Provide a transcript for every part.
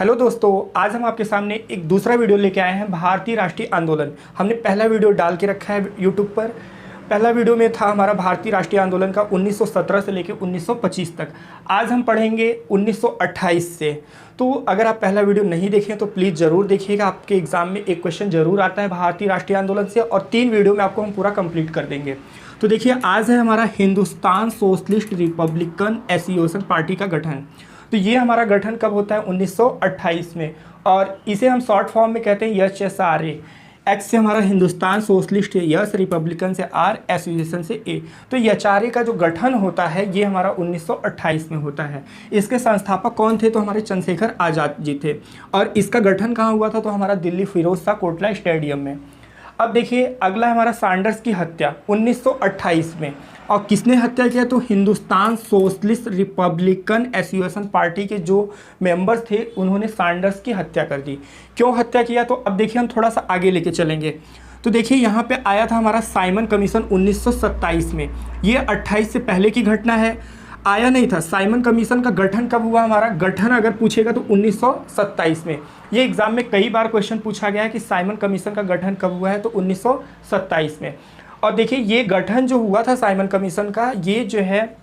Hello दोस्तों, आज हम आपके सामने एक दूसरा वीडियो लेके आए हैं। भारतीय राष्ट्रीय आंदोलन हमने पहला वीडियो डाल के रखा है यूट्यूब पर। पहला वीडियो में था हमारा भारतीय राष्ट्रीय आंदोलन का 1917 से लेकर 1925 तक। आज हम पढ़ेंगे 1928 से। तो अगर आप पहला वीडियो नहीं देखें तो प्लीज़ ज़रूर देखिएगा, आपके एग्जाम में एक क्वेश्चन ज़रूर आता है भारतीय राष्ट्रीय आंदोलन से, और 3 वीडियो में आपको हम पूरा कंप्लीट कर देंगे। तो देखिए, आज है हमारा Hindustan socialist Republican association party का गठन। तो ये हमारा गठन कब होता है? 1928 में, और इसे हम शॉर्ट फॉर्म में कहते हैं HSRA। H से हमारा हिंदुस्तान सोशलिस्ट है, यस, रिपब्लिकन से R, एसोसिएशन से A। तो HRA का जो गठन होता है ये हमारा 1928 में होता है। इसके संस्थापक कौन थे? तो हमारे चंद्रशेखर आज़ाद जी थे। और इसका गठन कहाँ हुआ था? तो हमारा दिल्ली फिरोज शाह कोटला स्टेडियम में। अब देखिए, अगला है हमारा सैंडर्स की हत्या 1928 में। और किसने हत्या किया? तो Hindustan socialist Republican association party के जो मेंबर्स थे उन्होंने सैंडर्स की हत्या कर दी। क्यों हत्या किया? तो अब देखिए, हम थोड़ा सा आगे लेके चलेंगे। तो देखिए, यहाँ पे आया था हमारा साइमन कमीशन 1927 में। ये 28 से पहले की घटना है, आया नहीं था। साइमन कमीशन का गठन कब हुआ? हमारा गठन अगर पूछेगा तो 1927 में। ये एग्जाम में कई बार क्वेश्चन पूछा गया है कि साइमन कमीशन का गठन कब हुआ है, तो 1927 में। और देखिए, ये गठन जो हुआ था साइमन कमीशन का, ये जो है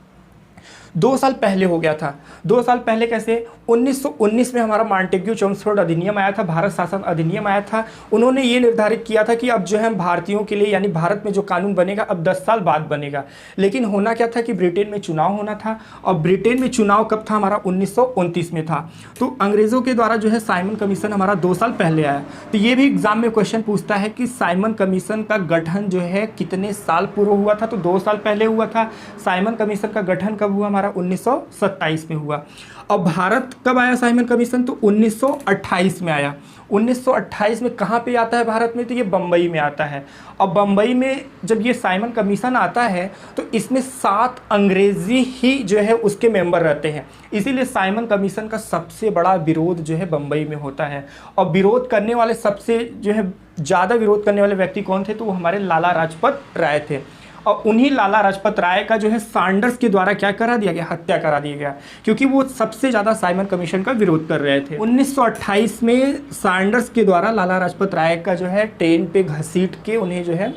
2 साल पहले हो गया था। 2 साल पहले कैसे? 1919 में हमारा मॉन्टेग्यू चेम्सफोर्ड अधिनियम आया था, भारत शासन अधिनियम आया था। उन्होंने ये निर्धारित किया था कि अब जो है भारतीयों के लिए, यानी भारत में जो कानून बनेगा अब 10 साल बाद बनेगा। लेकिन होना क्या था कि ब्रिटेन में चुनाव होना था, और ब्रिटेन में चुनाव कब था? हमारा 1929 में था। तो अंग्रेज़ों के द्वारा जो है साइमन कमीशन हमारा 2 साल पहले आया। तो ये भी एग्जाम में क्वेश्चन पूछता है कि साइमन कमीशन का गठन जो है कितने साल पूर्व हुआ था? तो 2 साल पहले हुआ था। साइमन कमीशन का गठन कब हुआ? हमारा 1927 में हुआ। और भारत कब आया साइमन कमीशन? तो 1928 में आया। 1928 में कहाँ पे आता है भारत में? तो ये बम्बई में आता है। और बम्बई में जब ये साइमन कमीशन आता है तो इसमें 7 अंग्रेज़ी ही जो है उसके मेंबर रहते हैं। इसीलिए साइमन कमीशन का सबसे बड़ा विरोध जो है बम्बई में होता है। और विरोध करने वाले, सबसे जो है ज़्यादा विरोध करने वाले व्यक्ति कौन थे? तो वो हमारे लाला लाजपत राय थे। और उन्हीं लाला लाजपत राय का जो है सैंडर्स के द्वारा क्या करा दिया गया? हत्या करा दिया गया, क्योंकि वो सबसे ज़्यादा साइमन कमीशन का विरोध कर रहे थे। 1928 में सैंडर्स के द्वारा लाला लाजपत राय का जो है ट्रेन पे घसीट के उन्हें जो है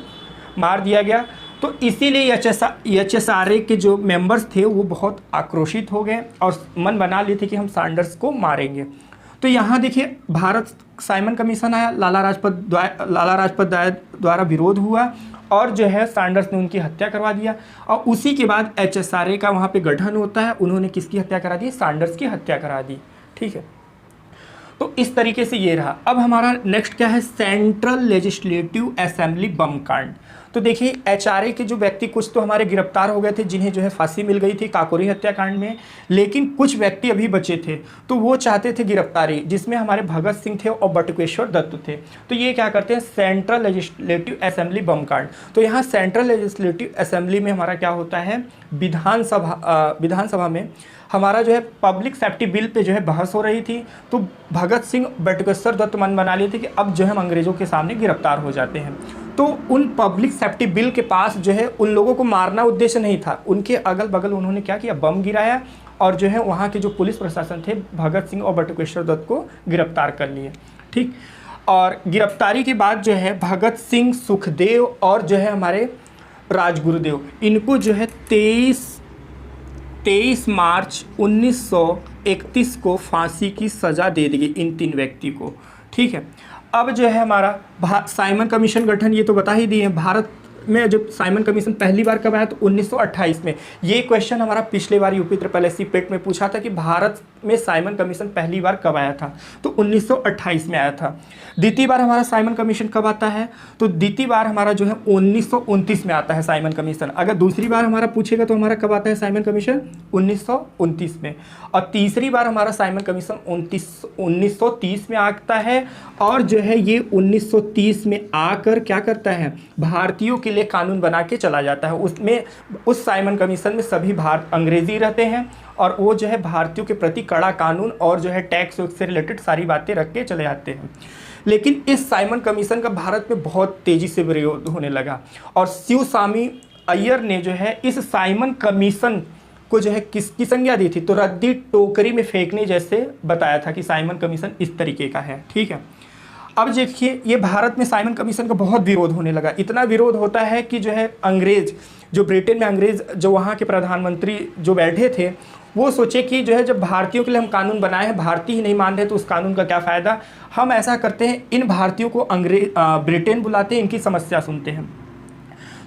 मार दिया गया। तो इसीलिए HSRA के जो मेंबर्स थे वो बहुत आक्रोशित हो गए और मन बना लिए थे कि हम सैंडर्स को मारेंगे। तो यहाँ देखिए, भारत साइमन कमीशन आया, लाला लाजपत राय द्वारा विरोध हुआ, और जो है सैंडर्स ने उनकी हत्या करवा दिया। और उसी के बाद HSRA का वहाँ पे गठन होता है। उन्होंने किसकी हत्या करा दी? सैंडर्स की हत्या करा दी। ठीक है, तो इस तरीके से ये रहा। अब हमारा नेक्स्ट क्या है? सेंट्रल लेजिस्लेटिव असेंबली बम कांड। तो देखिए, HRA के जो व्यक्ति कुछ तो हमारे गिरफ्तार हो गए थे, जिन्हें जो है फांसी मिल गई थी काकोरी हत्याकांड में, लेकिन कुछ व्यक्ति अभी बचे थे। तो वो चाहते थे गिरफ्तारी, जिसमें हमारे भगत सिंह थे और बटुकेश्वर दत्त थे। तो ये क्या करते हैं? सेंट्रल लेजिस्लेटिव असेंबली बम कांड। तो यहाँ सेंट्रल लेजिस्लेटिव असेंबली में हमारा क्या होता है? विधानसभा में हमारा जो है पब्लिक सेफ्टी बिल पे जो है बहस हो रही थी। तो भगत सिंह बटुकेश्वर दत्त मन बना लिए थे कि अब जो है हम अंग्रेज़ों के सामने गिरफ्तार हो जाते हैं। तो उन पब्लिक सेफ्टी बिल के पास जो है उन लोगों को मारना उद्देश्य नहीं था। उनके अगल बगल उन्होंने क्या किया? बम गिराया, और जो है वहाँ के जो पुलिस प्रशासन थे भगत सिंह और बटुकेश्वर दत्त को गिरफ्तार कर लिए। ठीक, और गिरफ्तारी के बाद जो है भगत सिंह, सुखदेव और जो है हमारे राजगुरुदेव, इनको जो है 23 मार्च 1931 को फांसी की सज़ा दे दी गई इन 3 व्यक्ति को। ठीक है, अब जो है हमारा साइमन कमीशन गठन ये तो बता ही दिए हैं। भारत में जब साइमन कमीशन पहली बार कब आया? तो 1928 में। ये क्वेश्चन हमारा पिछले बार यूपी ट्रिपल एससी पेट में पूछा था कि भारत में साइमन कमीशन पहली बार कब आया था? तो 1928 में आया था। द्वितीय बार हमारा साइमन कमीशन कब आता है? तो द्वितीय बार हमारा जो है 1929 में आता है साइमन कमीशन। अगर दूसरी बार हमारा पूछेगा तो हमारा कब आता है साइमन कमीशन? 1929 में। और तीसरी बार हमारा साइमन कमीशन 1930 में आता है। और जो है ये 1930 में आकर क्या करता है? भारतीयों के लिए कानून बना के चला जाता है। उसमें उस साइमन कमीशन में सभी अंग्रेजी रहते हैं, और वो जो है भारतीयों के प्रति कड़ा कानून और जो है टैक्स से रिलेटेड सारी बातें रख के चले जाते हैं। लेकिन इस साइमन कमीशन का भारत में बहुत तेज़ी से विरोध होने लगा, और शिवस्वामी अय्यर ने जो है इस साइमन कमीशन को जो है किसकी संज्ञा दी थी, तो रद्दी टोकरी में फेंकने जैसे बताया था कि साइमन कमीशन इस तरीके का है। ठीक है, अब देखिए ये भारत में साइमन कमीशन का बहुत विरोध होने लगा। इतना विरोध होता है कि जो है अंग्रेज, जो ब्रिटेन में अंग्रेज, जो वहाँ के प्रधानमंत्री जो बैठे थे, वो सोचे कि जो है जब भारतीयों के लिए हम कानून बनाए हैं, भारतीय ही नहीं मान रहे तो उस कानून का क्या फ़ायदा। हम ऐसा करते हैं, इन भारतीयों को ब्रिटेन बुलाते हैं, इनकी समस्या सुनते हैं।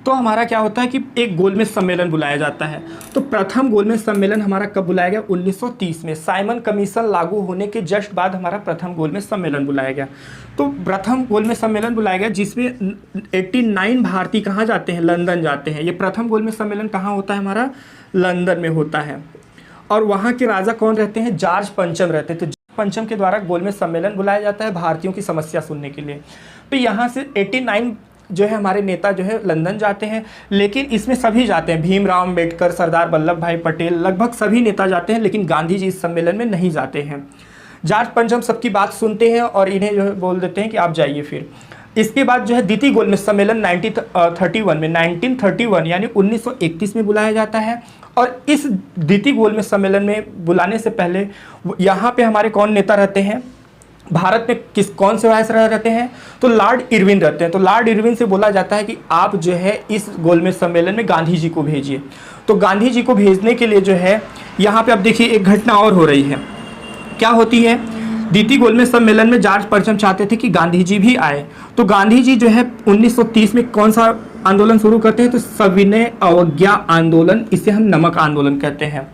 तो हमारा क्या होता है कि एक गोलमेज सम्मेलन बुलाया जाता है। तो प्रथम गोलमेज सम्मेलन हमारा कब बुलाया गया, 1930 में। साइमन कमीशन लागू होने के जस्ट बाद हमारा प्रथम गोलमेज सम्मेलन बुलाया गया। तो प्रथम गोलमेज सम्मेलन बुलाया गया जिसमें 89 भारतीय कहाँ जाते हैं, लंदन जाते हैं। ये प्रथम गोलमेज सम्मेलन कहाँ होता है, हमारा लंदन में होता है। और वहाँ के राजा कौन रहते हैं, जॉर्ज पंचम रहते हैं। तो जॉर्ज पंचम के द्वारा गोलमेज सम्मेलन बुलाया जाता है भारतीयों की समस्या सुनने के लिए। तो यहाँ से 89 जो है हमारे नेता जो है लंदन जाते हैं, लेकिन इसमें सभी जाते हैं, भीमराव अम्बेडकर, सरदार वल्लभ भाई पटेल, लगभग सभी नेता जाते हैं, लेकिन गांधी जी इस सम्मेलन में नहीं जाते हैं। जॉर्ज पंचम सबकी बात सुनते हैं और इन्हें जो है बोल देते हैं कि आप जाइए। फिर इसके बाद जो है द्वितीय गोलमेज सम्मेलन 1931 यानी 1931 में बुलाया जाता है। और इस द्वितीय गोलमेज सम्मेलन में बुलाने से पहले यहाँ पे हमारे कौन नेता रहते हैं, भारत में कौन से वायसराय रहते हैं, तो लॉर्ड इरविन रहते हैं। तो लॉर्ड इरविन से बोला जाता है कि आप जो है इस गोलमेज सम्मेलन में गांधी जी को भेजिए। तो गांधी जी को भेजने के लिए जो है यहाँ पे अब देखिए एक घटना और हो रही है। क्या होती है, द्वितीय गोलमेज सम्मेलन में जॉर्ज पंचम चाहते थे कि गांधी जी भी आए। तो गांधी जी जो है 1930 में कौन सा आंदोलन शुरू करते हैं, तो सविनय अवज्ञा आंदोलन, इसे हम नमक आंदोलन कहते हैं।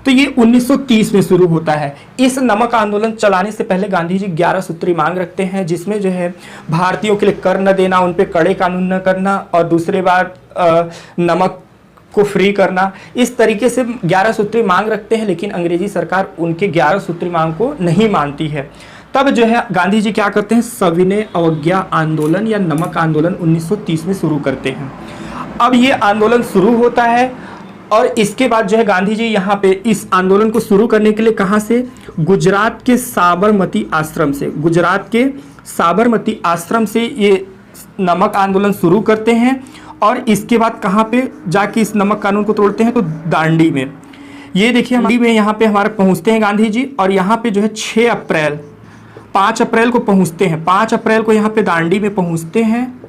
तो ये 1930 में शुरू होता है। इस नमक आंदोलन चलाने से पहले गांधी जी 11 सूत्री मांग रखते हैं, जिसमें जो है भारतीयों के लिए कर न देना, उन पे कड़े कानून न करना, और दूसरे बार नमक को फ्री करना। इस तरीके से 11 सूत्री मांग रखते हैं, लेकिन अंग्रेजी सरकार उनके 11 सूत्री मांग को नहीं मानती है। तब जो है गांधी जी क्या करते हैं, सविनय अवज्ञा आंदोलन या नमक आंदोलन 1930 में शुरू करते हैं। अब ये आंदोलन शुरू होता है और इसके बाद जो है गांधी जी यहाँ पे इस आंदोलन को शुरू करने के लिए कहाँ से, गुजरात के साबरमती आश्रम से, गुजरात के साबरमती आश्रम से ये नमक आंदोलन शुरू करते हैं। और इसके बाद कहाँ पे जाके इस नमक कानून को तोड़ते हैं, तो दांडी में। ये देखिए दांडी में यहाँ पे हमारे पहुँचते हैं गांधी जी, और यहाँ पे जो है 5 अप्रैल को पहुँचते हैं। 5 अप्रैल को यहाँ पे दांडी में पहुँचते हैं।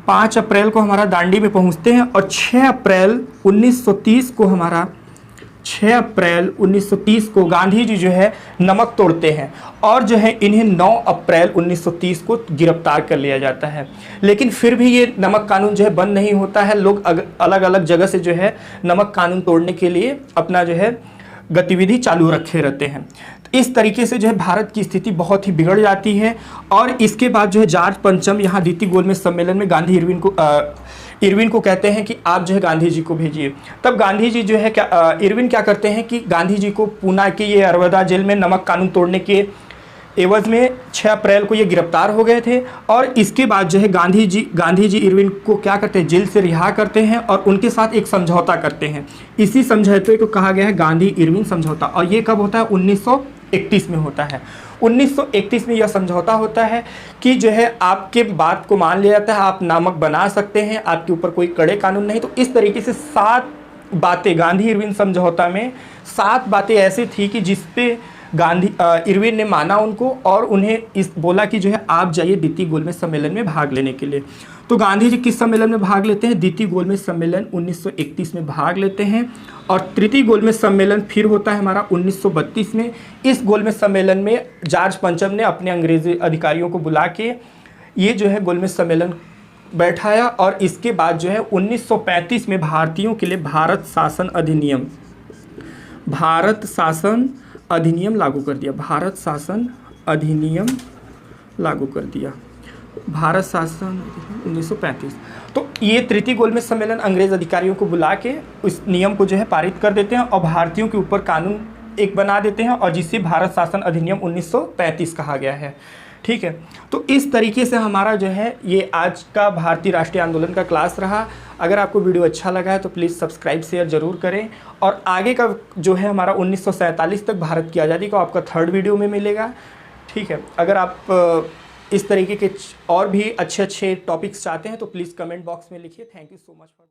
5 अप्रैल को हमारा दांडी में पहुंचते हैं और 6 अप्रैल 1930 को गांधी जी जो है नमक तोड़ते हैं, और जो है इन्हें 9 अप्रैल 1930 को गिरफ्तार कर लिया जाता है। लेकिन फिर भी ये नमक कानून जो है बंद नहीं होता है। लोग अलग अलग जगह से जो है नमक कानून तोड़ने के लिए अपना जो है गतिविधि चालू रखे रहते हैं। इस तरीके से जो है भारत की स्थिति बहुत ही बिगड़ जाती है। और इसके बाद जो है जॉर्ज पंचम यहाँ द्वितीय गोलमेज सम्मेलन में गांधी इरविन को कहते हैं कि आप जो है गांधी जी को भेजिए। तब गांधी जी जो है इरविन क्या करते हैं कि गांधी जी को पूना के ये अरवदा जेल में नमक कानून तोड़ने के एवज में 6 अप्रैल को ये गिरफ्तार हो गए थे। और इसके बाद जो है गांधी जी इरविन को क्या करते हैं, जेल से रिहा करते हैं और उनके साथ एक समझौता करते हैं। इसी समझौते को कहा गया है गांधी इरविन समझौता। और ये कब होता है, 1931 में होता है। 1931 में यह समझौता होता है कि जो है आपके बात को मान लिया जाता है, आप नमक बना सकते हैं, आपके ऊपर कोई कड़े कानून नहीं। तो इस तरीके से 7 बातें गांधी इरविन समझौता में 7 बातें ऐसी थी कि जिसपे इरविन ने माना उनको, और उन्हें इस बोला कि जो है आप जाइए द्वितीय गोलमेज सम्मेलन में भाग लेने के लिए। तो गांधी जी किस सम्मेलन में भाग लेते हैं, द्वितीय गोलमेज सम्मेलन 1931 में भाग लेते हैं। और तृतीय गोलमेज सम्मेलन फिर होता है हमारा 1932 में। इस गोलमेज सम्मेलन में जॉर्ज पंचम ने अपने अंग्रेजी अधिकारियों को बुला के ये जो है गोलमेज सम्मेलन बैठाया। और इसके बाद जो है 1935 में भारतीयों के लिए भारत शासन अधिनियम लागू कर दिया। भारत शासन अधिनियम लागू कर दिया, भारत शासन 1935। तो ये तृतीय गोलमेज सम्मेलन अंग्रेज अधिकारियों को बुला के उस नियम को जो है पारित कर देते हैं और भारतीयों के ऊपर कानून एक बना देते हैं, और जिसे भारत शासन अधिनियम 1935 कहा गया है। ठीक है, तो इस तरीके से हमारा जो है ये आज का भारतीय राष्ट्रीय आंदोलन का क्लास रहा। अगर आपको वीडियो अच्छा लगा है तो प्लीज़ सब्सक्राइब शेयर ज़रूर करें। और आगे का जो है हमारा 1947 तक भारत की आज़ादी का आपका 3rd वीडियो में मिलेगा। ठीक है, अगर आप इस तरीके के और भी अच्छे टॉपिक्स चाहते हैं तो प्लीज़ कमेंट बॉक्स में लिखिए। Thank you so much for